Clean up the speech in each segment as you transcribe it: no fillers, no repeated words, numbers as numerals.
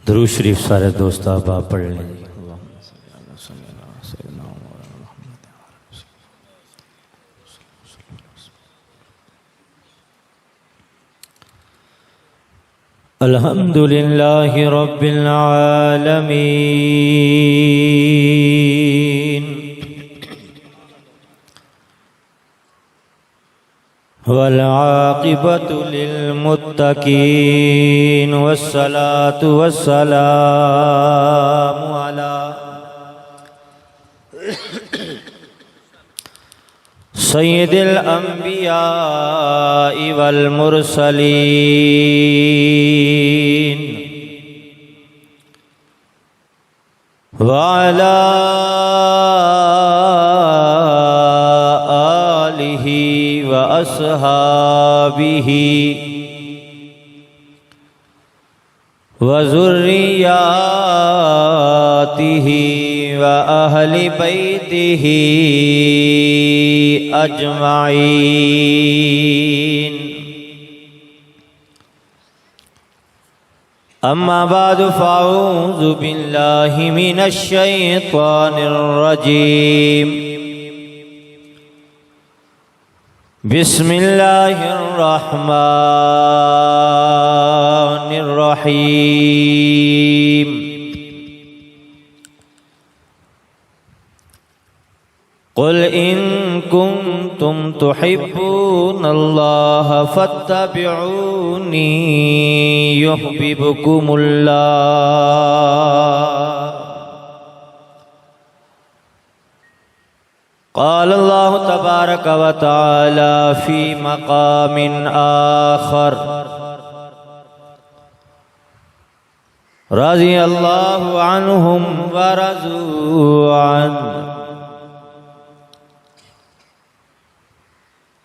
درود شریف سارے دوست آپ پڑھ لیں۔ الحمد للہ رب العالمین والعاقبۃ للمتقین والصلاة والسلام علی سید الانبیاء والمرسلین وعلى آلہ وأصحابہ وذریاتہ وأہل بیتہ اجمعین۔ اما بعد فاعوذ باللہ من الشیطان الرجیم۔ بسم اللہ الرحمن الرحیم۔ قل ان کنتم تحبون اللہ فاتبعونی یحببکم اللہ۔ قال اللہ تبارک و تعالی فی مقام آخر۔ رضی اللہ عنہم ورضوا عنہ۔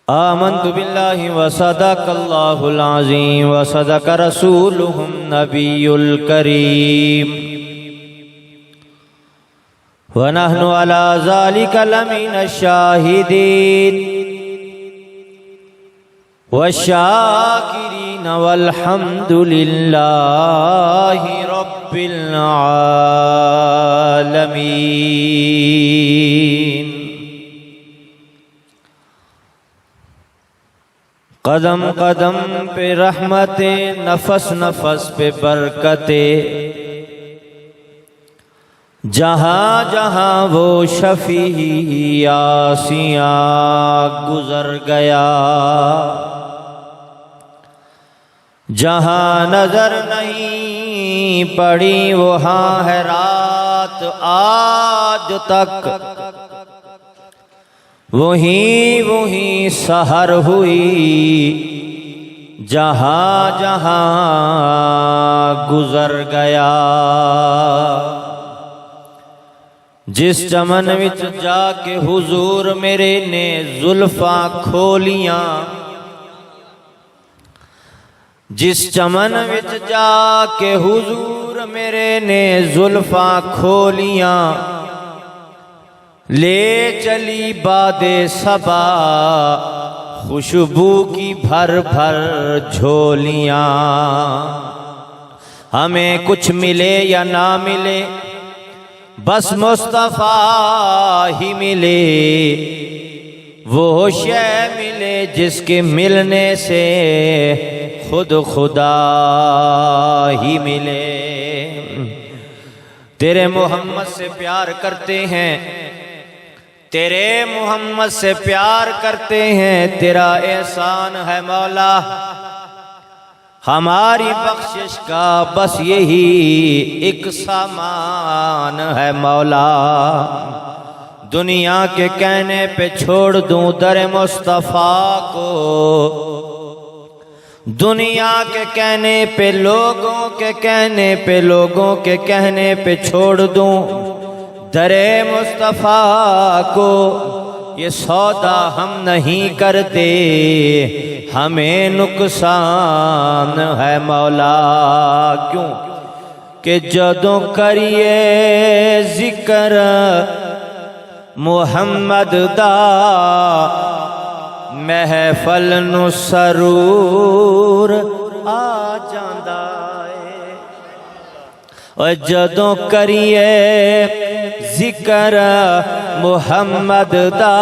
آمنت باللہ وصدق اللہ العظیم وصدق رسولہ النبی الکریم ونحن على ذلك لمن الشاہدین والشاکرین والحمد للہ رب العالمین۔ قدم قدم پہ رحمتیں، نفس نفس پہ برکتیں، جہاں جہاں وہ شفیع یاسیاں گزر گیا، جہاں نظر نہیں پڑی وہاں ہے رات آج تک، وہی سحر ہوئی جہاں جہاں گزر گیا۔ جس چمن وچ جا کے حضور میرے نے زلفاں کھولیاں، جس چمن وچ جا کے حضور میرے نے زلفاں کھولیاں، لے چلی باد صبا خوشبو کی بھر بھر جھولیاں۔ ہمیں کچھ ملے یا نہ ملے بس مصطفیٰ ہی ملے، وہ شے ملے جس کے ملنے سے خود خدا ہی ملے۔ تیرے محمد سے پیار کرتے ہیں، تیرے محمد سے پیار کرتے ہیں، تیرا احسان ہے مولا، ہماری بخشش کا بس یہی ایک سامان ہے مولا۔ دنیا کے کہنے پہ چھوڑ دوں در مصطفیٰ کو، دنیا کے کہنے پہ لوگوں کے کہنے پہ چھوڑ دوں در مصطفیٰ کو۔ یہ سودا ہم نہیں کرتے، ہمیں نقصان ہے مولا۔ کیوں کہ جدوں کریے ذکر محمد دا، محفل نو سرور آ جاندا ہے۔ اور جدوں کریے ذکر محمد دا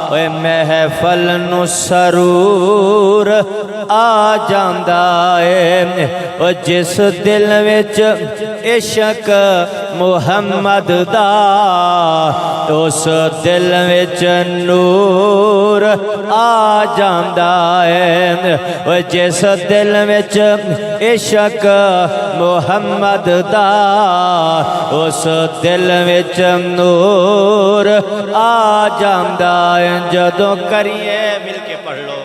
اوے محفل نو سرور آ جاندا اے او جس دل وچ عشق محمد دا اس دل وچ نور آ جاندا اے او جس دل وچ عشق محمد دا اس دل وچ نور آ جاندا اے جدوں کریے مل کے پڑھ لو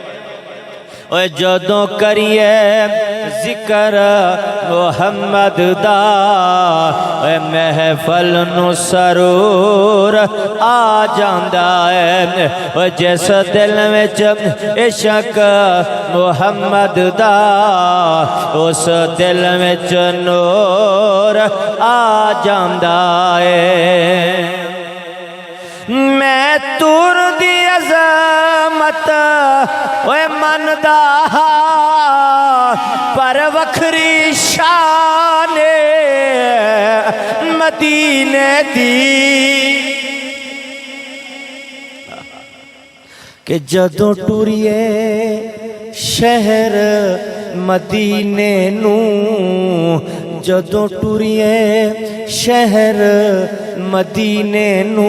اوے جدوں کریے ذکر محمد دا اوے محفل نو سرور آ جاندا اے اوے جس دل وچ عشق محمد دا اس دل وچ نور آ جاندا اے میں تور دی عظمت اوے مندا پر وکھری شان مدینے دی کہ جدوں ٹریے شہر مدینے نو جدوں ٹریے شہر مدینے نو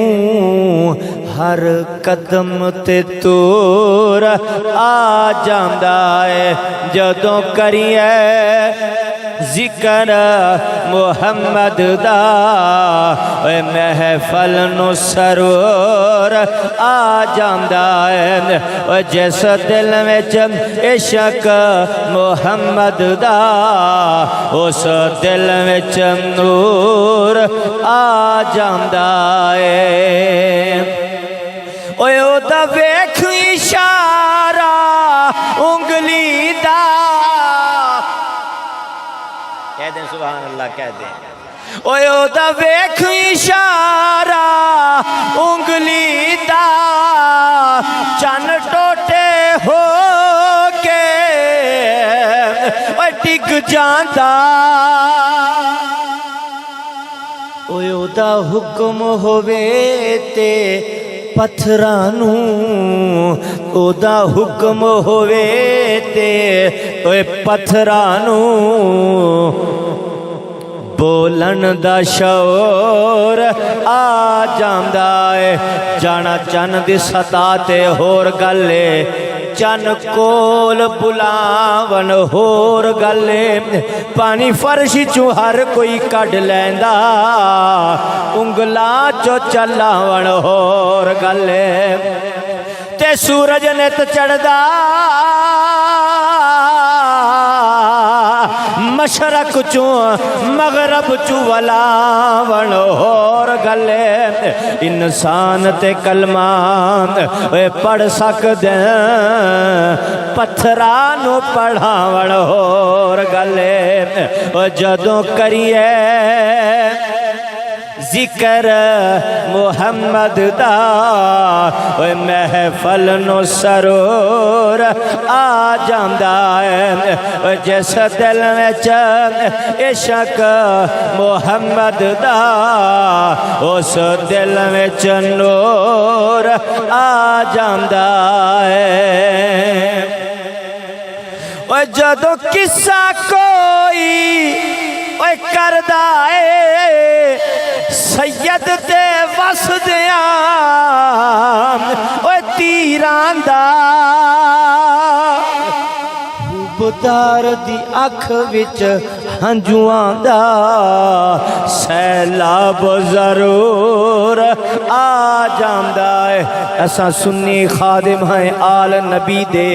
ہر قدم تے تور آ جاندا اے جدوں کریے ذکر محمد دا اے محفل نو سرور آ جاندا اے اے جس دل وچ عشق محمد دا اس دل وچ نور آ جاندا اے اوے او دا ویکھ اشارہ انگلی دا کہہ دیں سبحان اللہ کہہ دیں اوے او دا ویکھ اشارہ انگلی دا چن ٹوٹے ہو کے اوے ڈگ جاندا اوے او دا حکم ہووے تے پتھرانو او دا حکم ہووے تے اوے پتھرانو بولن دا شعور آ جاندا اے جانا چن دی سطح تے ہور گلے چن کول بلاون ہور گلے پانی فرش چوں ہر کوئی کڈ لیندا انگلاں چو چلاون ہور گلے تے سورج نت چڑھدا مشرق چوں مغرب چوں ولاون ہور گلے انسان تے کلمات اے پڑھ سکدے پتھرانو پڑھاون ہور گلے جدوں کریے ذکر محمد دا اوے محفل نو سرور آ جاندا اے اوے جس دل وچ عشق محمد دا اس دل وچ نور آ جاندا اے اوے جدوں قصہ کوئی اوے کردا اے سید تے وسدیاں اوے تیراں دا بدار دی اکھ وچ ہنجواں دا سیلاب ضرور آ جاندا اے اساں سنی خادم ہیں آل نبی دے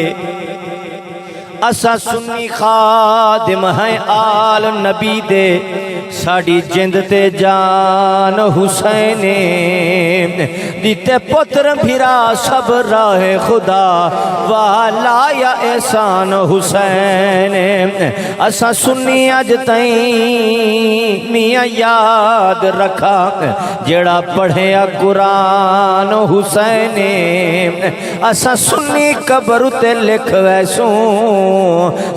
اساں سنی خادم ہیں آل نبی دے ساڑی جند تے جان حسین دیتے پتر بھرا سب راہ خدا والا یا احسان حسین اساں سنی اج تائیں میاں یاد رکھا جڑا پڑھیا قرآن حسین اساں سنی قبر تے لکھ ویسوں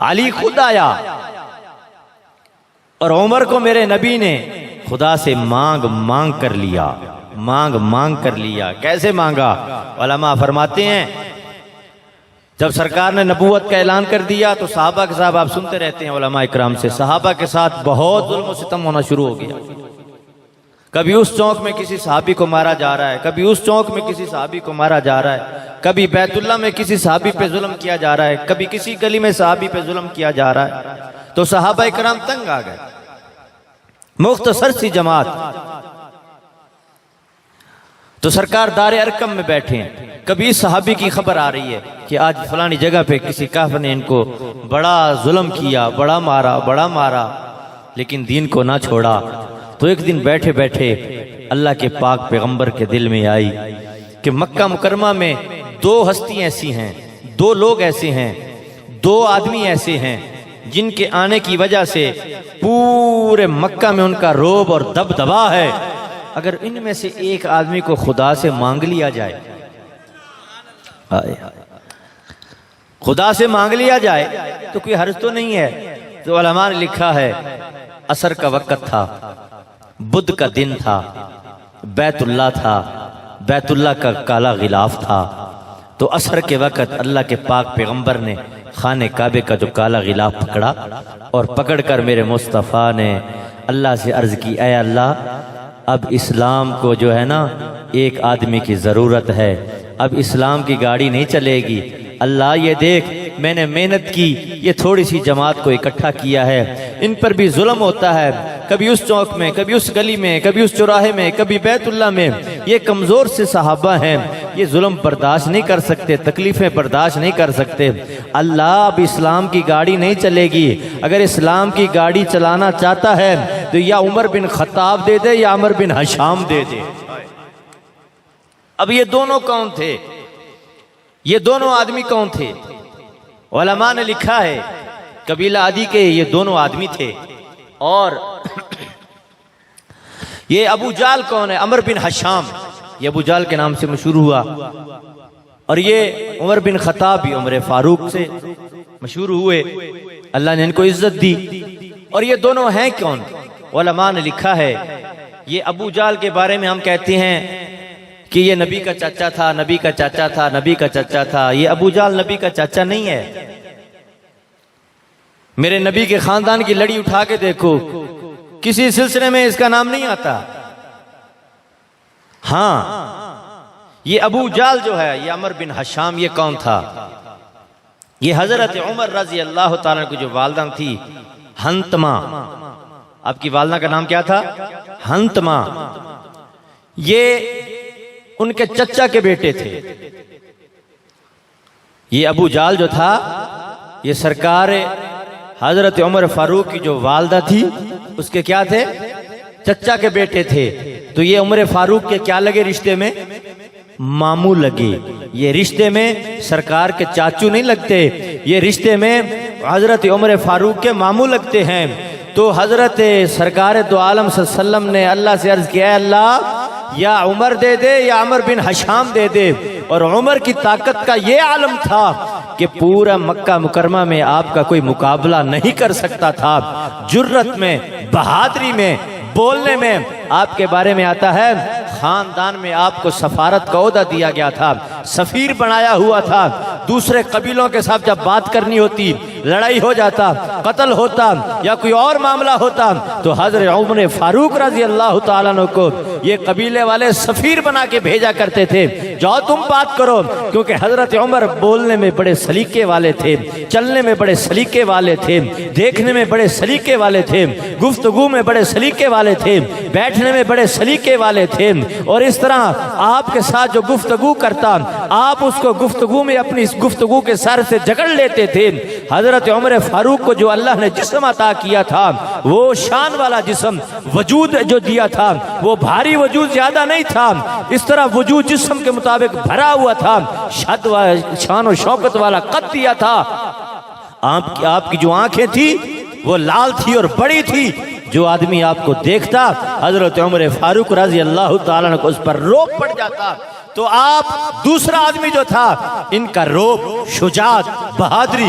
علی خود آیا اور عمر کو میرے نبی نے خدا سے مانگ مانگ کر لیا. کیسے مانگا؟ علماء فرماتے ہیں جب سرکار نے نبوت کا اعلان کر دیا تو صحابہ کے ساتھ، آپ سنتے رہتے ہیں علماء اکرام سے، صحابہ کے ساتھ بہت ظلم و ستم ہونا شروع ہو گیا. کبھی اس چوک میں کسی صحابی کو مارا جا رہا ہے، کبھی اس چوک میں کسی صحابی کو مارا جا رہا ہے، کبھی بیت اللہ میں کسی صحابی پہ ظلم کیا جا رہا ہے، کبھی کسی گلی میں صحابی پہ ظلم کیا جا رہا ہے. تو صحابہ اکرام تنگ آ گئے. مختصر سی جماعت. تو سرکار دار ارقم میں بیٹھے ہیں. کبھی اس صحابی کی خبر آ رہی ہے کہ آج فلانی جگہ پہ کسی کافر نے ان کو بڑا ظلم کیا، بڑا مارا لیکن دین کو نہ چھوڑا. تو ایک دن بیٹھے بیٹھے اللہ کے پاک پیغمبر کے دل میں آئی کہ مکہ مکرمہ میں دو ہستی ایسی ہیں، دو لوگ ایسے ہیں، دو آدمی ایسے ہیں جن کے آنے کی وجہ سے پورے مکہ میں ان کا روب اور دبدبا ہے. اگر ان میں سے ایک آدمی کو خدا سے مانگ لیا جائے، خدا سے مانگ لیا جائے تو کوئی حرج تو نہیں ہے. تو علماء نے لکھا ہے عصر کا وقت تھا، بدھ کا دن تھا، بیت اللہ تھا، بیت اللہ کا کالا غلاف تھا. تو عصر کے وقت اللہ کے پاک پیغمبر نے خانہ کعبے کا جو کالا غلاف پکڑا اور پکڑ کر میرے مصطفیٰ نے اللہ سے عرض کی، اے اللہ اب اسلام کو جو ہے نا ایک آدمی کی ضرورت ہے، اب اسلام کی گاڑی نہیں چلے گی. اللہ یہ دیکھ میں نے محنت کی، یہ تھوڑی سی جماعت کو اکٹھا کیا ہے، ان پر بھی ظلم ہوتا ہے، کبھی اس چوک میں، کبھی اس گلی میں، کبھی اس چوراہے میں، کبھی بیت اللہ میں. یہ کمزور سے صحابہ ہیں، یہ ظلم برداشت نہیں کر سکتے، تکلیفیں برداشت نہیں کر سکتے. اللہ اب اسلام کی گاڑی نہیں چلے گی. اگر اسلام کی گاڑی چلانا چاہتا ہے تو یا عمر بن خطاب دے دے یا عمر بن ہشام دے دے. اب یہ دونوں کون تھے؟ یہ دونوں آدمی کون تھے؟ علماء نے لکھا ہے قبیلہ عدی کے یہ دونوں آدمی تھے. اور یہ ابو جال کون ہے؟ عمر بن ہشام. یہ ابو جال کے نام سے مشہور ہوا. اور یہ عمر بن خطاب بھی عمر فاروق سے مشہور ہوئے. اللہ نے ان کو عزت دی. اور یہ دونوں ہیں کون؟ علماء نے لکھا ہے یہ ابو جال کے بارے میں ہم کہتے ہیں کہ یہ نبی کا چاچا تھا، نبی کا چاچا تھا، نبی کا چاچا تھا. یہ ابو جال نبی کا چاچا نہیں ہے. میرے نبی کے خاندان کی لڑی اٹھا کے دیکھو، کسی سلسلے میں اس کا نام نہیں آتا. ہاں یہ ابو جال جو ہے، یہ عمر بن ہشام، یہ کون تھا؟ یہ حضرت عمر رضی اللہ تعالیٰ کی جو والدہ تھی ہنتما. آپ کی والدہ کا نام کیا تھا؟ ہنتما. یہ ان کے چچا کے بیٹے تھے. یہ ابو جال جو تھا یہ سرکار حضرت عمر فاروق کی جو والدہ تھی اس کے کیا تھے؟ چچا کے بیٹے تھے. تو یہ عمر فاروق کے کیا لگے رشتے میں؟ ماموں لگے. یہ رشتے میں سرکار کے چاچو نہیں لگتے، یہ رشتے میں حضرت عمر فاروق کے ماموں لگتے ہیں. تو حضرت سرکار دو عالم صلی اللہ علیہ وسلم نے اللہ سے عرض کیا، اے اللہ یا عمر دے دے یا عمر بن ہشام دے دے. اور عمر کی طاقت کا یہ عالم تھا کہ پورا مکہ مکرمہ میں آپ کا کوئی مقابلہ نہیں کر سکتا تھا. جرت میں، بہادری میں، بولنے میں. آپ کے بارے میں آتا ہے خاندان میں آپ کو سفارت کا عہدہ دیا گیا تھا، سفیر بنایا ہوا تھا. دوسرے قبیلوں کے ساتھ جب بات کرنی ہوتی، لڑائی ہو جاتا، قتل ہوتا یا کوئی اور معاملہ ہوتا تو حضرت عمر فاروق رضی اللہ تعالیٰ عنہ کو یہ قبیلے والے سفیر بنا کے بھیجا کرتے تھے. جاؤ تم بات کرو. کیونکہ حضرت عمر بولنے میں بڑے سلیقے والے تھے، چلنے میں بڑے سلیقے والے تھے، دیکھنے میں بڑے سلیقے والے تھے، گفتگو میں بڑے سلیقے والے تھے، بیٹھنے میں بڑے سلیقے والے تھے. اور اس طرح آپ کے ساتھ جو گفتگو کرتا آپ اس کو گفتگو میں اپنی اس گفتگو کے سر سے جکڑ لیتے تھے. حضرت عمر فاروق کو جو اللہ نے جسم عطا کیا تھا وہ شان والا جسم، وجود جو دیا تھا وہ بھاری وجود زیادہ نہیں تھا، اس طرح وجود جسم کے مطابق بھرا ہوا تھا. شان و شوکت والا قد دیا تھا. آپ کی جو آنکھیں تھی وہ لال تھی اور بڑی تھی. جو آدمی آپ کو دیکھتا حضرت عمر فاروق رضی اللہ تعالیٰ کو اس پر روب پڑ جاتا. تو آپ دوسرا آدمی جو تھا ان کا روب، شجاعت، بہادری،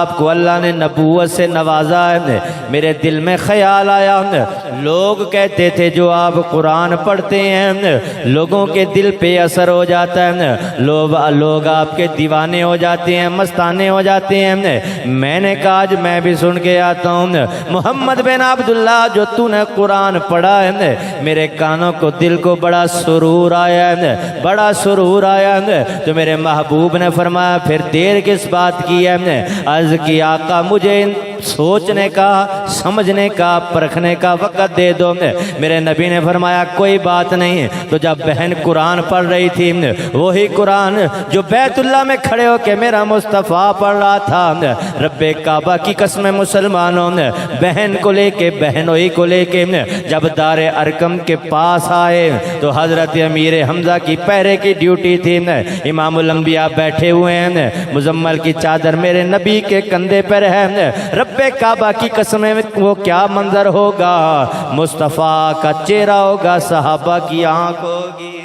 آپ کو اللہ نے نبوت سے نوازا ہے، میرے دل میں خیال آیا، لوگ کہتے تھے جو آپ قرآن پڑھتے ہیں لوگوں کے دل پہ اثر ہو جاتا ہے، لوگ آپ کے دیوانے ہو جاتے ہیں، مستانے ہو جاتے ہیں۔ میں نے کہا آج میں بھی سن کے آتا ہوں، محمد بن عبداللہ جو تو نے قرآن پڑھا ہے میرے کانوں کو دل کو بڑا سرور آیا ہے، بڑا سرور آیا ہے۔ تو میرے محبوب نے فرمایا پھر دیر کس بات کی ہے؟ عرض کی آقا مجھے سوچنے کا، سمجھنے کا، پرکھنے کا وقت دے دو۔ میرے نبی نے فرمایا کوئی بات نہیں۔ تو جب بہن قرآن پڑھ رہی تھی، وہی قرآن جو بیت اللہ میں کھڑے ہو کے میرا مصطفیٰ پڑھ رہا تھا، رب کعبہ کی قسم مسلمانوں بہن کو لے کے، بہنوئی کو لے کے جب دار ارقم کے پاس آئے تو حضرت امیر حمزہ کی پہرے کی ڈیوٹی تھی، امام الانبیاء بیٹھے ہوئے ہیں، مزمل کی چادر میرے نبی کے کندھے پر ہے، رب کعبہ کی قسم وہ کیا منظر ہوگا، مصطفیٰ کا چہرہ ہوگا، صحابہ کی آنکھ ہوگی،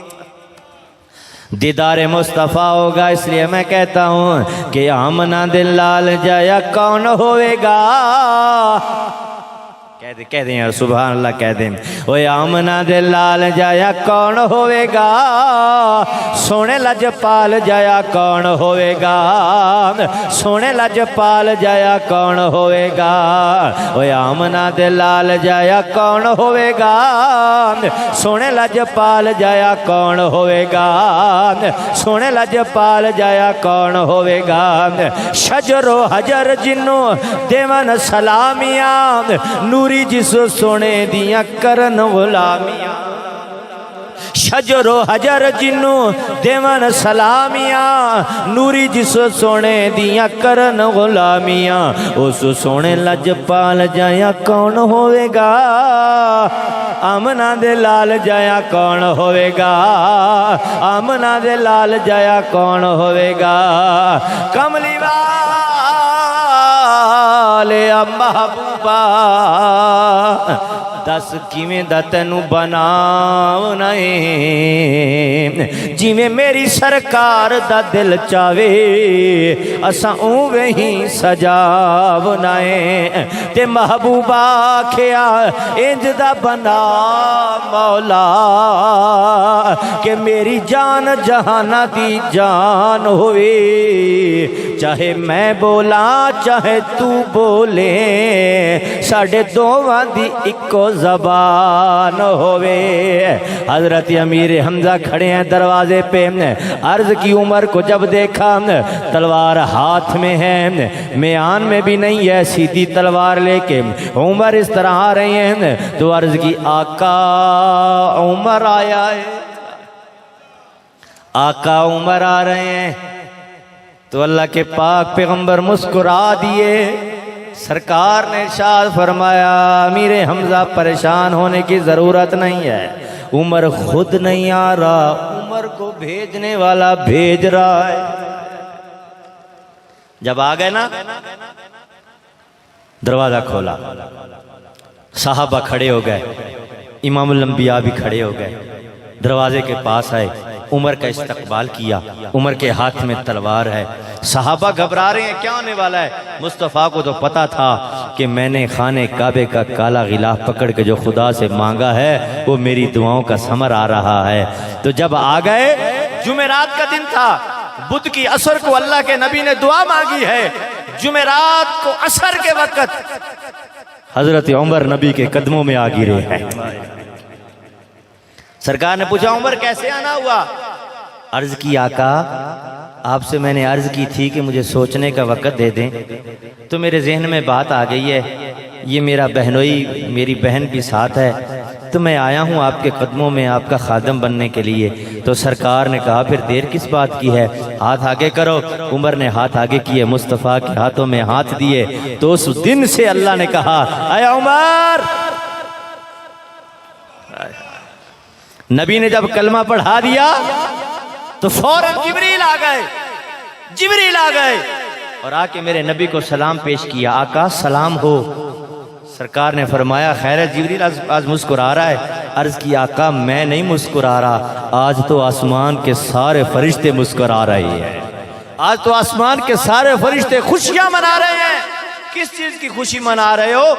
دیدار مصطفیٰ ہوگا۔ اس لیے میں کہتا ہوں کہ آمنہ دل لال جایا کون ہوئے گا، کہہ دیں یار سبحان اللہ کہہ دیں، وہ آمنہ دل لال جایا کون ہوئے گا، سونے لجپال جایا کون ہوئے گا، سونے لجپال جایا کون ہوئے گا، وہ آمنہ دل لال جایا کون ہوئے گا، سونے لجپال جایا کون ہوئے گا، سونے لجپال جایا کون ہوئے گا، شجر و حجر جنوں دیون سلامیاں، نوری جس سونے دیاں کرن غلامیاں، شجر و حجر جنوں دیون سلامیاں، نوری جس سونے دیاں کرن غلامیاں، اس سونے لجپال جایا کون ہوئے گا، آمنہ دے لال جایا کون ہوئے گا، آمنہ دے لال جایا کون ہوئے گا، کملی والے محبوبہ دس کیویں دا تینوں بناونا ہے، جویں میری سرکار دا دل چاوے اساں اوویں ہی سجاونا ہے، تے محبوبہ آکھیا انج دا بنا مولا کہ میری جان جہانہ دی جان ہوئے، چاہے میں بولا چاہے تو بولے، ساڑھے دوواں دی اکو زبان ہوئے۔ حضرت امیر حمزہ کھڑے ہیں دروازے پہ، عرض کی عمر کو جب دیکھا تلوار ہاتھ میں ہے، میان میں بھی نہیں ہے، سیدھی تلوار لے کے عمر اس طرح آ رہے ہیں، تو عرض کی آقا عمر آیا ہے، آقا عمر آ رہے ہیں، تو اللہ کے پاک پیغمبر مسکرا دیے، سرکار نے ارشاد فرمایا امیر حمزہ پریشان ہونے کی ضرورت نہیں ہے، عمر خود نہیں آ رہا، عمر کو بھیجنے والا بھیج رہا ہے۔ جب آ گئے نا دروازہ کھولا، صحابہ کھڑے ہو گئے، امام الانبیاء بھی کھڑے ہو گئے، دروازے کے پاس آئے، عمر کا استقبال کیا، عمر کے ہاتھ میں تلوار ہے، صحابہ گھبرا رہے ہیں کیا ہونے والا ہے، مصطفیٰ کو تو پتا تھا کہ میں نے خانہ کعبے کا کالا غلاف پکڑ کے جو خدا سے مانگا ہے وہ میری دعاؤں کا ثمر آ رہا ہے۔ تو جب آ گئے، جمعرات کا دن تھا، بدھ کی عصر کو اللہ کے نبی نے دعا مانگی ہے، جمعرات کو عصر کے وقت حضرت عمر نبی کے قدموں میں آ گرے ہیں۔ سرکار نے پوچھا عمر کیسے آنا ہوا؟ عرض کی آقا آپ سے میں نے عرض کی تھی کہ مجھے سوچنے کا وقت دے دیں، تو میرے ذہن میں بات آ گئی ہے، یہ میرا بہنوئی میری بہن بھی ساتھ ہے، تو میں آیا ہوں آپ کے قدموں میں آپ کا خادم بننے کے لیے۔ تو سرکار نے کہا پھر دیر کس بات کی ہے، ہاتھ آگے کرو۔ عمر نے ہاتھ آگے کیے، مصطفیٰ کے ہاتھوں میں ہاتھ دیے، تو اس دن سے اللہ نے کہا اے عمر، نبی نے جب کلمہ پڑھا دیا تو فوراً جبریل آ گئے اور آ کے میرے نبی کو سلام پیش کیا، آقا سلام ہو۔ سرکار نے فرمایا خیر ہے جبریل آج مسکرا رہا ہے؟ عرض کی آقا میں نہیں مسکرا رہا، آج تو آسمان کے سارے فرشتے مسکرا رہے ہیں، آج تو آسمان کے سارے فرشتے خوشیاں منا رہے ہیں. کس چیز کی خوشی منا رہے ہو؟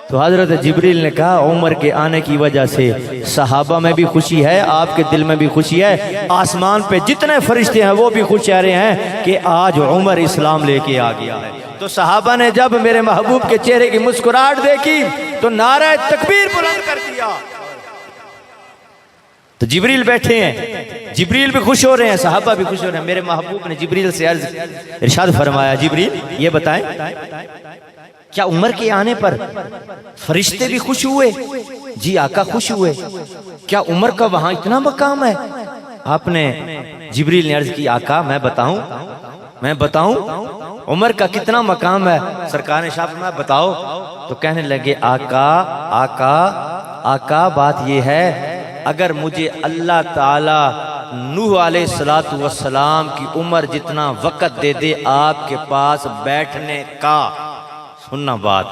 تو حضرت جبریل نے کہا عمر کے آنے کی وجہ سے صحابہ میں بھی خوشی ہے، آپ کے دل میں بھی خوشی ہے، آسمان پہ جتنے فرشتے ہیں وہ بھی خوش رہے ہیں کہ آج عمر اسلام لے کے آ گیا ہے. تو صحابہ نے جب میرے محبوب کے چہرے کی مسکراہٹ دیکھی تو نعرہ تکبیر بلند کر دیا. تو جبریل بیٹھے ہیں، جبریل بھی خوش ہو رہے ہیں، صحابہ بھی خوش ہو رہے ہیں. میرے محبوب نے جبریل سے ارشاد فرمایا جبریل یہ بتائیں کیا عمر کے آنے پر فرشتے بھی خوش ہوئے؟ جی آقا خوش ہوئے. کیا عمر کا وہاں اتنا مقام ہے؟ آپ نے جبریل نے عرض کی آقا میں بتاؤں عمر کا کتنا مقام ہے؟ سرکار نے ارشاد فرمایا بتاؤ. تو کہنے لگے آقا بات یہ ہے اگر مجھے اللہ تعالی نوح علیہ السلام کی عمر جتنا وقت دے دے آپ کے پاس بیٹھنے کا، سننا بات،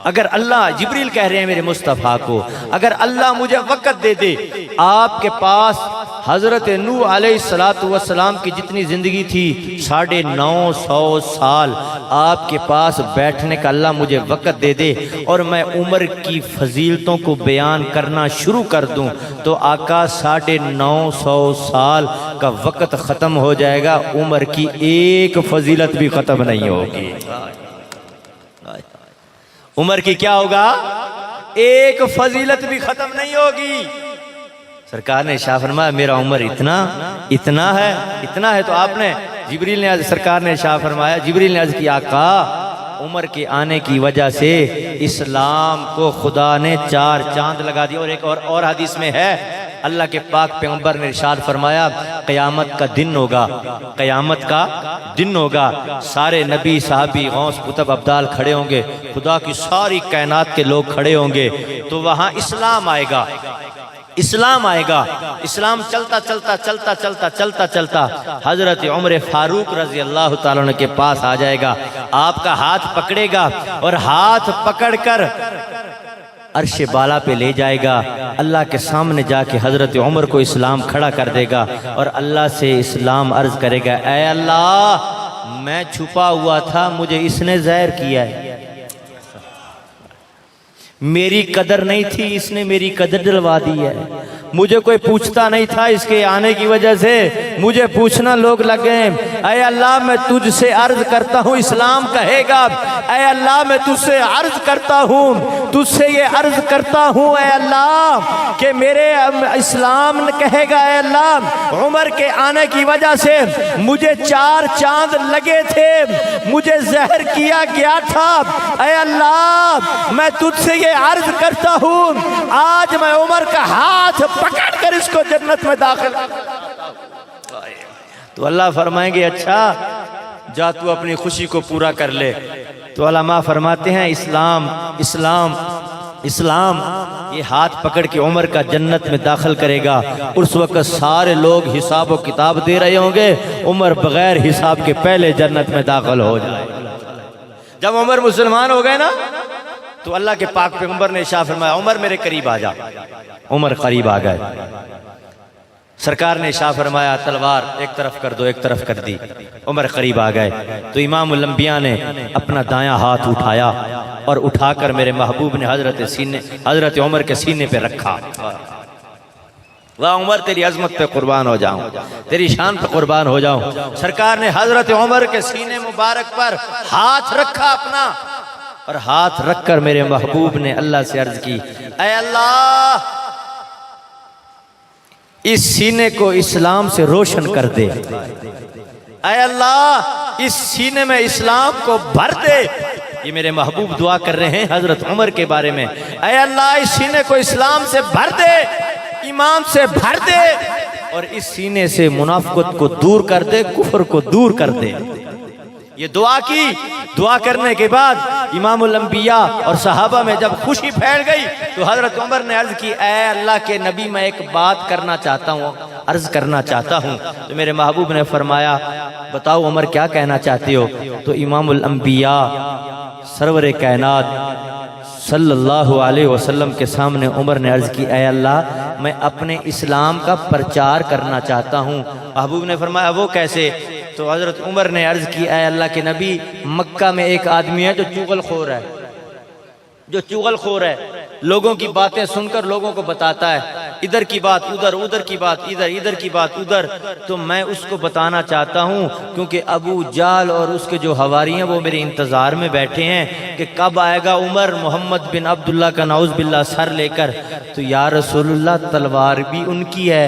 اگر اللہ، جبریل کہہ رہے ہیں میرے مصطفیٰ کو، اگر اللہ مجھے وقت دے دے آپ کے پاس حضرت نوح علیہ السلام کی جتنی زندگی تھی 950 سال آپ کے پاس بیٹھنے کا اللہ مجھے وقت دے دے اور میں عمر کی فضیلتوں کو بیان کرنا شروع کر دوں تو آقا 950 سال کا وقت ختم ہو جائے گا، عمر کی ایک فضیلت بھی ختم نہیں ہوگی. عمر کی کیا ہوگا؟ ایک فضیلت بھی ختم نہیں ہوگی. سرکار نے ارشاد فرمایا میرا عمر اتنا ہے. تو آپ نے جبریل نے سرکار نے ارشاد فرمایا، جبریل نے عرض کیا آقا عمر کے آنے کی وجہ سے اسلام کو خدا نے 4 چاند لگا دیا. اور ایک اور حدیث میں ہے اللہ کے پاک پیغمبر نے ارشاد فرمایا قیامت کا دن ہوگا، سارے نبی صحابی غوث قطب ابدال کھڑے ہوں گے، خدا کی ساری کائنات کے لوگ کھڑے ہوں گے، تو وہاں اسلام آئے گا. اسلام چلتا حضرت عمر فاروق رضی اللہ تعالیٰ عنہ کے پاس آ جائے گا، آپ کا ہاتھ پکڑے گا اور ہاتھ پکڑ کر عرش بالا پہ لے جائے گا. اللہ کے سامنے جا کے حضرت عمر کو اسلام کھڑا کر دے گا اور اللہ سے اسلام عرض کرے گا اے اللہ میں چھپا ہوا تھا، مجھے اس نے ظاہر کیا ہے، میری قدر نہیں تھی، اس نے میری قدر دلوا دی ہے، مجھے کوئی پوچھتا نہیں تھا، اس کے آنے کی وجہ سے مجھے پوچھنا لوگ لگ گئے. اے اللہ میں تجھ سے عرض کرتا ہوں، اسلام کہے گا اے اللہ میں تجھ سے عرض کرتا ہوں، تجھ سے یہ عرض کرتا ہوں اے اللہ کہ میرے اسلام کہے گا اے اللہ عمر کے آنے کی وجہ سے مجھے 4 چاند لگے تھے، مجھے زہر کیا گیا تھا، اے اللہ میں تجھ سے یہ عرض کرتا ہوں آج میں عمر کا ہاتھ پکڑ کر اس کو جنت میں داخل. تو اللہ فرمائیں گے اچھا جا تو اپنی خوشی کو پورا کر لے. تو علماء فرماتے ہیں اسلام یہ ہاتھ پکڑ کے عمر کا جنت میں داخل کرے گا. اس وقت سارے لوگ حساب و کتاب دے رہے ہوں گے، عمر بغیر حساب کے پہلے جنت میں داخل ہو جائے. جب عمر مسلمان ہو گئے نا تو اللہ کے پاک پیغمبر نے ارشاد فرمایا عمر میرے قریب آ جا. عمر قریب آ گئے، سرکار نے ارشاد فرمایا تلوار ایک طرف کر دو، ایک طرف کر دی. عمر قریب آ گئے تو امام الانبیاء نے اپنا دایاں ہاتھ اٹھایا اور اٹھا کر میرے محبوب نے حضرت عمر کے سینے پہ رکھا. واہ عمر تیری عظمت پہ قربان ہو جاؤں، تیری شان پہ قربان ہو جاؤں. سرکار نے حضرت عمر کے سینے مبارک پر ہاتھ رکھا اپنا، اور ہاتھ رکھ کر میرے محبوب نے اللہ سے عرض کی اے اللہ اس سینے کو اسلام سے روشن کر دے، اے اللہ اس سینے میں اسلام کو بھر دے. یہ میرے محبوب دعا کر رہے ہیں حضرت عمر کے بارے میں، اے اللہ اس سینے کو اسلام سے بھر دے، ایمان سے بھر دے، اور اس سینے سے منافقت کو دور کر دے، کفر کو دور کر دے. یہ دعا کی. دعا کرنے کے بعد امام الانبیاء اور صحابہ میں جب خوشی پھیل گئی تو حضرت عمر نے عرض کی اے اللہ کے نبی میں ایک بات کرنا چاہتا ہوں، عرض کرنا چاہتا ہوں. تو میرے محبوب نے فرمایا بتاؤ عمر کیا کہنا چاہتے ہو. تو امام الانبیاء سرور کائنات صلی اللہ علیہ وسلم کے سامنے عمر نے عرض کی اے اللہ میں اپنے اسلام کا پرچار کرنا چاہتا ہوں. محبوب نے فرمایا وہ کیسے؟ تو حضرت عمر نے عرض کی اے اللہ کے نبی مکہ میں ایک آدمی ہے جو چغل خور ہے، جو چغل خور ہے، لوگوں کی باتیں سن کر لوگوں کو بتاتا ہے، ادھر کی بات ادھر، ادھر کی بات ادھر، ادھر کی بات ادھر، تو میں اس کو بتانا چاہتا ہوں کیونکہ ابو جال اور اس کے جو حواری ہیں وہ میرے انتظار میں بیٹھے ہیں کہ کب آئے گا عمر محمد بن عبداللہ کا نعوذ باللہ سر لے کر۔ تو یا رسول اللہ تلوار بھی ان کی ہے،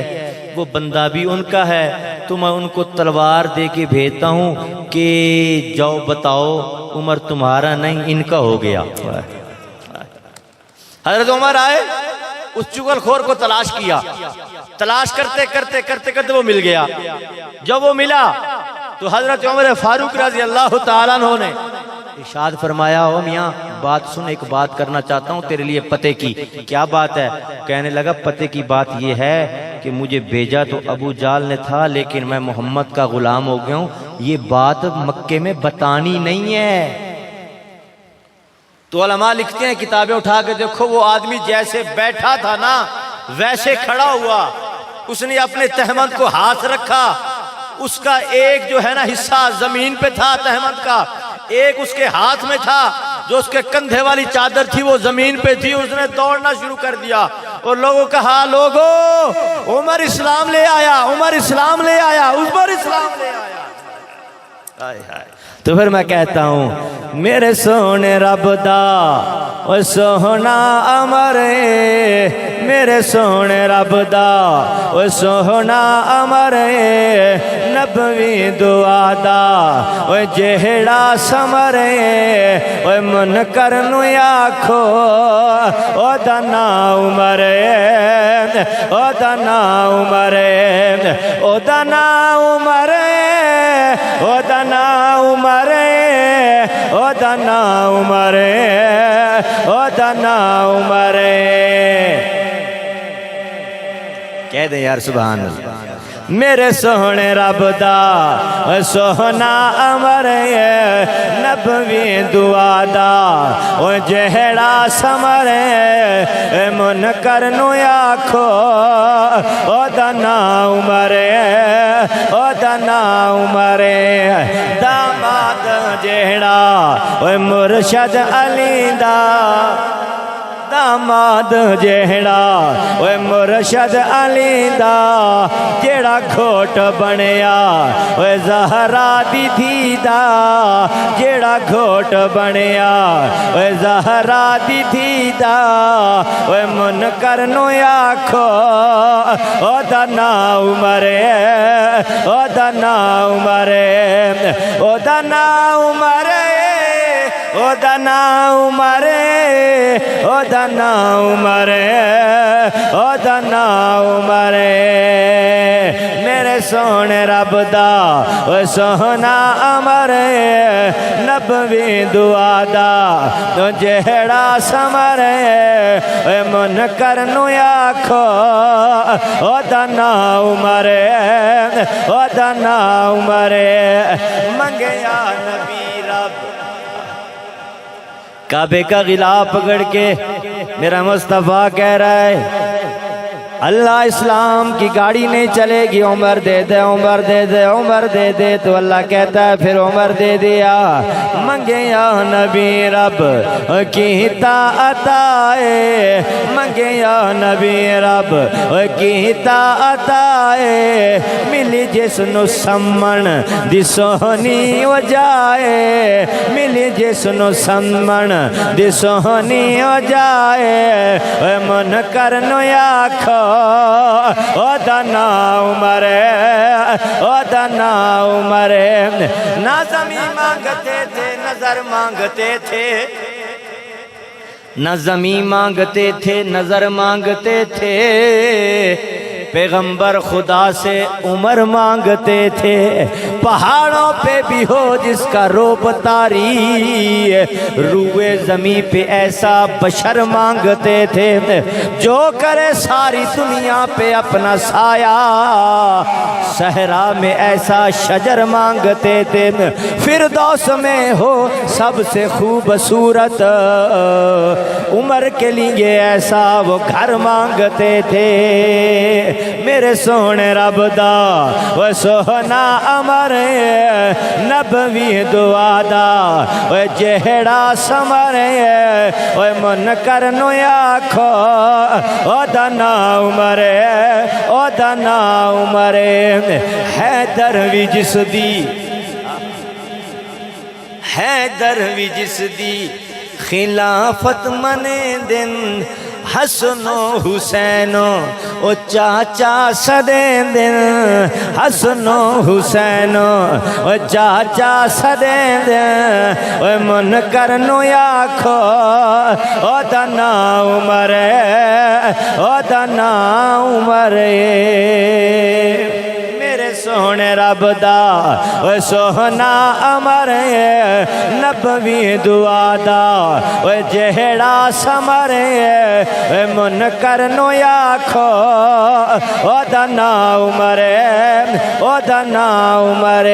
وہ بندہ بھی ان کا ہے، تو میں ان کو تلوار دے کے بھیجتا ہوں کہ جاؤ بتاؤ عمر تمہارا نہیں ان کا ہو گیا۔ حضرت عمر آئے، اس چغل خور کو تلاش کیا، تلاش کرتے کرتے کرتے کرتے وہ مل گیا۔ جب وہ ملا تو حضرت عمر فاروق رضی اللہ تعالیٰ عنہ نے ارشاد فرمایا او میاں بات سن، ایک بات کرنا چاہتا ہوں تیرے لیے پتے کی۔ کیا بات ہے؟ کہنے لگا پتے کی بات یہ ہے کہ مجھے بھیجا تو ابو جال نے تھا لیکن میں محمد کا غلام ہو گیا ہوں، یہ بات مکے میں بتانی نہیں ہے۔ تو علماء لکھتے ہیں کتابیں اٹھا کے دیکھو وہ آدمی جیسے بیٹھا تھا نا ویسے کھڑا ہوا، اس نے اپنے تہمند کو ہاتھ رکھا، اس کا ایک جو ہے نا حصہ زمین پہ تھا تہمند کا، ایک اس کے ہاتھ میں تھا، جو اس کے کندھے والی چادر تھی وہ زمین پہ تھی، اس نے دوڑنا شروع کر دیا اور لوگوں کہا لوگو عمر اسلام لے آیا، عمر اسلام لے آیا، عمر اسلام لے آیا۔ ہائے ہائے۔ تو پھر میں کہتا ہوں میرے سونے رب دا او سونا عمر میرے سونے رب دا او سونا عمر نبوی دعا دا او جہڑا سمر او منکر نو آکھو او دا نا عمر او دا نا عمر او دا نا عمر او دا نا عمر او دا نا عمر او دا نا عمر۔ کہہ دیں یار سبحان اللہ۔ میرے سونے رب دا سونا عمر نبوی دعا دا او جہڑا سمر منکر نو آکھو او دا نا عمر او دا نا عمر۔ داماد جہڑا او مرشد علی دا داماد جہڑا اوے مرشد علی دا جیڑا کھوٹ بنیا اوے زہرا دی دھی دا جیڑا کھوٹ بنیا اوے زہرا دی دھی دا اوے منکر نو آکھو او دا نا عمر او دا نا عمر او دا نا عمر او دا نا عمر او دا نا عمر او دا نا عمر۔ میرے سونے رب دا او سونا عمر نبوی دعا دا تو جہڑا سمر منکر نو آکھو او دا نا عمر او دا نا عمر۔ منگیا نبی رب کعبے کا غلاف پکڑ کے میرا مصطفیٰ کہہ رہا ہے اللہ اسلام کی گاڑی نہیں چلے گی، عمر دے دے عمر دے دے عمر دے دے، تو اللہ کہتا ہے پھر عمر دے دیا۔ منگے یا نبی رب کی طاعت آئے، منگے یا نبی رب کی طاعت آئے، ملی جس نو سمن دی سونی ہو جائے، ملی جس نو سمن دی سونی ہو جائے، منکر نو آکھو او دا نا عمر او دا نا عمر۔ نہ زمین مانگتے تھے نظر مانگتے تھے، نہ زمین مانگتے تھے نظر مانگتے تھے، پیغمبر خدا سے عمر مانگتے تھے۔ پہاڑوں پہ بھی ہو جس کا روپ طاری، روئے زمین پہ ایسا بشر مانگتے تھے، جو کرے ساری دنیا پہ اپنا سایہ، صحرا میں ایسا شجر مانگتے تھے، فردوس میں ہو سب سے خوبصورت، عمر کے لیے ایسا وہ گھر مانگتے تھے۔ میرے سونے رب دا وہ سونا امر نبوی دعا دا وہ جہڑا سمر وہ منکر نو آکھو او دا نا عمر او دا نا عمر حیدر وی جس دی حیدر وی جس دی خلافت منے دن حسن و حسین او چاچا سدیں دن حسن و حسین او چاچا سدیں دن او منکر نو آکھو او دا نا عمر او دا نا عمر میرے سونے رب دا او سونا امر نبوی دعا دا او جہڑا سمر او منکر نو آکھو او دا نا عمر او دا نا عمر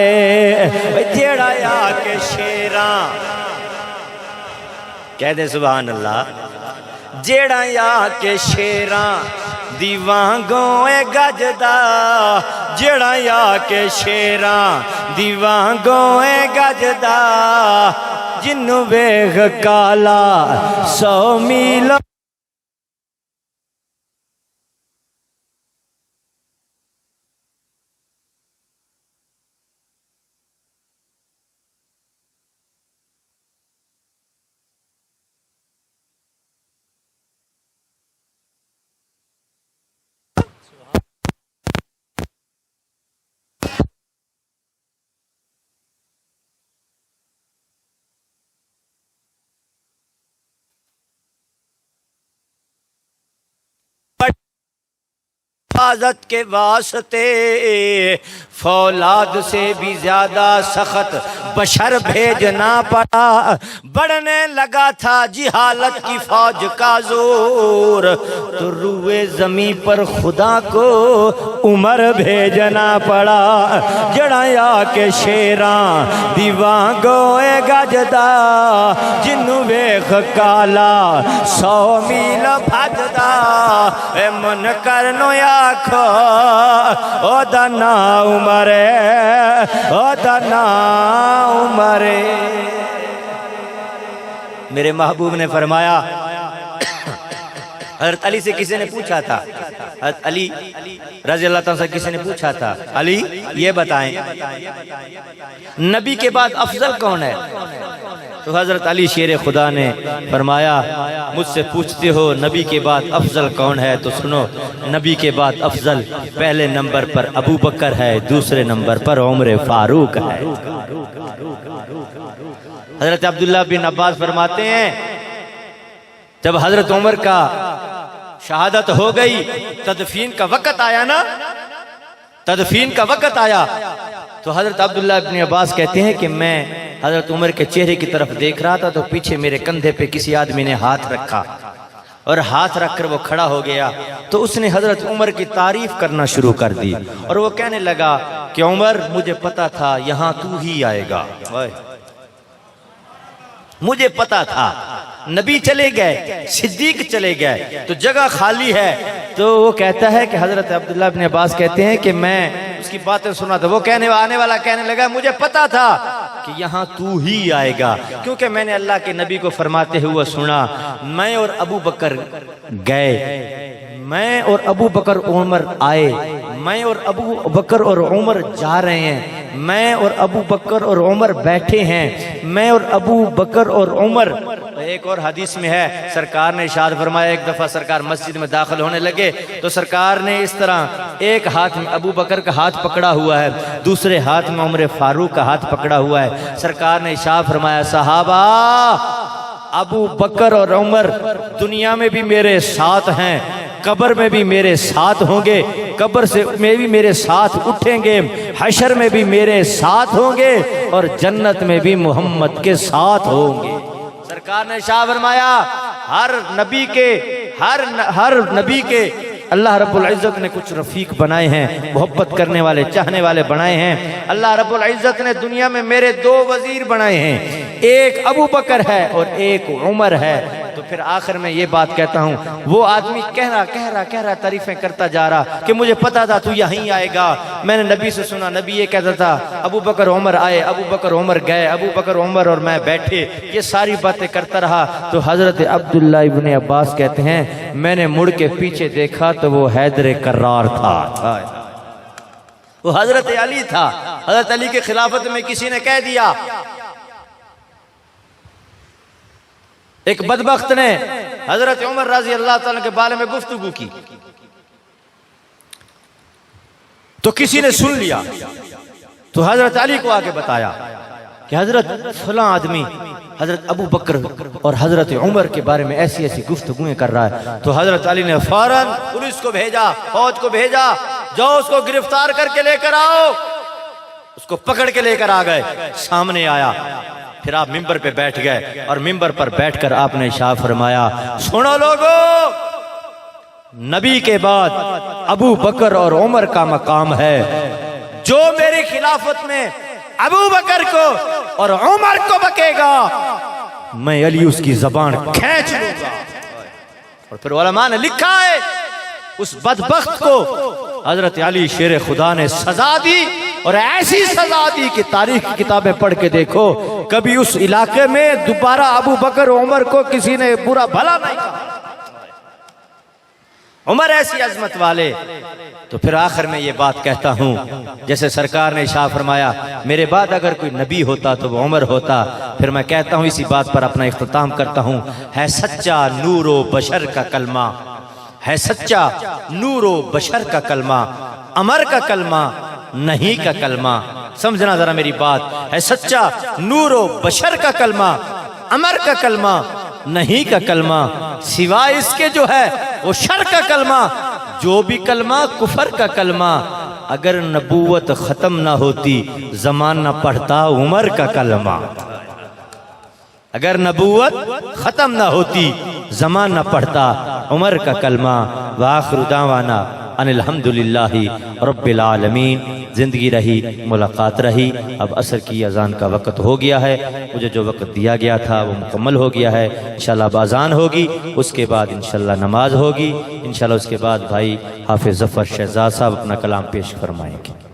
جہڑا یا کے شیراں کہہ دے سبحان اللہ جہڑا یا کے شیراں دیوانگوں اے گجدا جڑا یا کے شیراں دیوانگوں اے گجدا جنوں ویکھ کالا 100 میل حفاظت کے واسطے فولاد سے بھی زیادہ سخت بشر بھیجنا پڑا بڑھنے لگا تھا جہالت کی فوج کا زور تو روئے زمین پر خدا کو عمر بھیجنا پڑا جڑا یا کے شیراں دیوانگوں اے گجدا جنوں ویکھ کالا 100 میل بھجدا اے منکر نو آکھو او دا نا عمر او دا نا عمر میرے محبوب نے فرمایا حضرت علی سے کسی نے پوچھا تھا حضرت علی رضی اللہ تعالیٰ سے کسی نے پوچھا تھا علی یہ بتائیں نبی کے بعد افضل کون ہے تو حضرت علی شیر خدا نے فرمایا مجھ سے پوچھتے ہو نبی کے بعد افضل کون ہے تو سنو نبی کے بعد افضل پہلے نمبر پر ابو بکر ہے دوسرے نمبر پر عمر فاروق ہے حضرت عبداللہ بن عباس فرماتے ہیں جب حضرت عمر کا شہادت ہو گئی تدفین کا وقت آیا نا تدفین کا وقت آیا تو حضرت عبداللہ بن عباس کہتے ہیں کہ میں حضرت عمر کے چہرے کی طرف دیکھ رہا تھا تو پیچھے میرے کندھے پہ کسی آدمی نے ہاتھ رکھا اور ہاتھ رکھ کر وہ کھڑا ہو گیا تو اس نے حضرت عمر کی تعریف کرنا شروع کر دی اور وہ کہنے لگا کہ عمر مجھے پتا تھا یہاں تو ہی آئے گا مجھے پتا تھا نبی چلے گئے صدیق چلے گئے تو جگہ خالی ہے تو وہ کہتا ہے کہ حضرت عبداللہ بن عباس کہتے ہیں کہ میں اس کی باتیں سنا تھا وہ آنے والا کہنے لگا مجھے پتا تھا کہ یہاں تو ہی آئے گا کیونکہ میں نے اللہ کے نبی کو فرماتے ہوئے سنا میں اور ابو بکر گئے میں اور ابو بکر عمر آئے میں اور ابو بکر اور عمر جا رہے ہیں میں اور ابو بکر اور عمر بیٹھے ہیں میں اور ابو بکر اور عمر ایک اور حدیث میں ہے سرکار نے ارشاد فرمایا ایک دفعہ سرکار مسجد میں داخل ہونے لگے تو سرکار نے اس طرح ایک ہاتھ میں ابو بکر کا ہاتھ پکڑا ہوا ہے دوسرے ہاتھ میں عمر فاروق کا ہاتھ پکڑا ہوا ہے سرکار نے ارشاد فرمایا صحابہ ابو بکر اور عمر دنیا میں بھی میرے ساتھ ہیں قبر میں بھی میرے ساتھ ہوں گے قبر سے میں بھی میرے ساتھ اٹھیں گے حشر میں بھی میرے ساتھ ہوں گے اور جنت میں بھی محمد کے ساتھ ہوں گے سرکار نے ارشاد فرمایا ہر نبی کے اللہ رب العزت نے کچھ رفیق بنائے ہیں محبت کرنے والے چاہنے والے بنائے ہیں اللہ رب العزت نے دنیا میں میرے 2 وزیر بنائے ہیں ایک ابو بکر ہے اور ایک عمر ہے تو پھر آخر میں یہ بات کہتا ہوں، وہ آدمی کہہ رہا تعریفیں کرتا جا رہا کہ مجھے پتا تھا تو یہیں آئے گا، میں نے نبی سے سنا، نبی یہ کہتا تھا ابو بکر عمر آئے، ابو بکر عمر گئے، ابو بکر عمر اور میں بیٹھے، یہ ساری باتیں کرتا رہا۔ تو حضرت عبداللہ ابن عباس کہتے ہیں میں نے مڑ کے پیچھے دیکھا تو وہ حیدر کرار تھا، وہ حضرت علی تھا۔ حضرت علی کے خلافت میں کسی نے کہہ دیا، ایک بدبخت نے حضرت عمر رضی اللہ تعالیٰ کے بارے میں گفتگو کی تو کسی نے سن لیا، تو حضرت علی کو آگے بتایا کہ حضرت فلاں آدمی حضرت ابو بکر اور حضرت عمر کے بارے میں ایسی ایسی گفتگویں کر رہا ہے۔ تو حضرت علی نے فوراً پولیس کو بھیجا، فوج کو بھیجا، جاؤ اس کو گرفتار کر کے لے کر آؤ۔ اس کو پکڑ کے لے کر آ گئے، سامنے آیا، پھر آپ ممبر پہ بیٹھ گئے اور ممبر پر بیٹھ کر آپ نے ارشاد فرمایا، سنو لوگو، نبی کے بعد ابو بکر اور عمر کا مقام ہے، جو میری خلافت میں ابو بکر کو اور عمر کو بکے گا میں علی اس کی زبان کھینچ لوں گا۔ اور پھر علماء نے لکھا ہے اس بدبخت کو حضرت علی شیر خدا نے سزا دی، اور ایسی سزا دی کہ تاریخ کی کتابیں پڑھ کے دیکھو کبھی اس علاقے میں دوبارہ ابو بکر عمر کو کسی نے برا بھلا نہیں کہا۔ عمر ایسی عظمت والے۔ تو پھر آخر میں یہ بات کہتا ہوں، جیسے سرکار نے ارشاد فرمایا میرے بعد اگر کوئی نبی ہوتا تو وہ عمر ہوتا، پھر میں کہتا ہوں اسی بات پر اپنا اختتام کرتا ہوں، ہے سچا نور و بشر کا کلمہ، ہے سچا نور و بشر کا کلمہ، عمر کا کلمہ نہیں کا کلمہ۔ سمجھنا ذرا میری بات، ہے سچا نور و بشر کا کلمہ، عمر کا کلمہ نہیں کا کلمہ، سوائے اس کے جو ہے وہ شر کا کلمہ، جو بھی کلمہ کفر کا کلمہ۔ اگر نبوت ختم نہ ہوتی زمانہ پڑھتا عمر کا کلمہ، اگر نبوت ختم نہ ہوتی زمانہ پڑھتا عمر کا کلمہ۔ وآخر دعوانا ان الحمدللہ رب العالمین۔ زندگی رہی، ملاقات رہی، اب عصر کی اذان کا وقت ہو گیا ہے، مجھے جو وقت دیا گیا تھا وہ مکمل ہو گیا ہے۔ انشاءاللہ اب اذان ہوگی، اس کے بعد انشاءاللہ نماز ہوگی، انشاءاللہ اس کے بعد بھائی حافظ ظفر شہزاد صاحب اپنا کلام پیش فرمائیں گے۔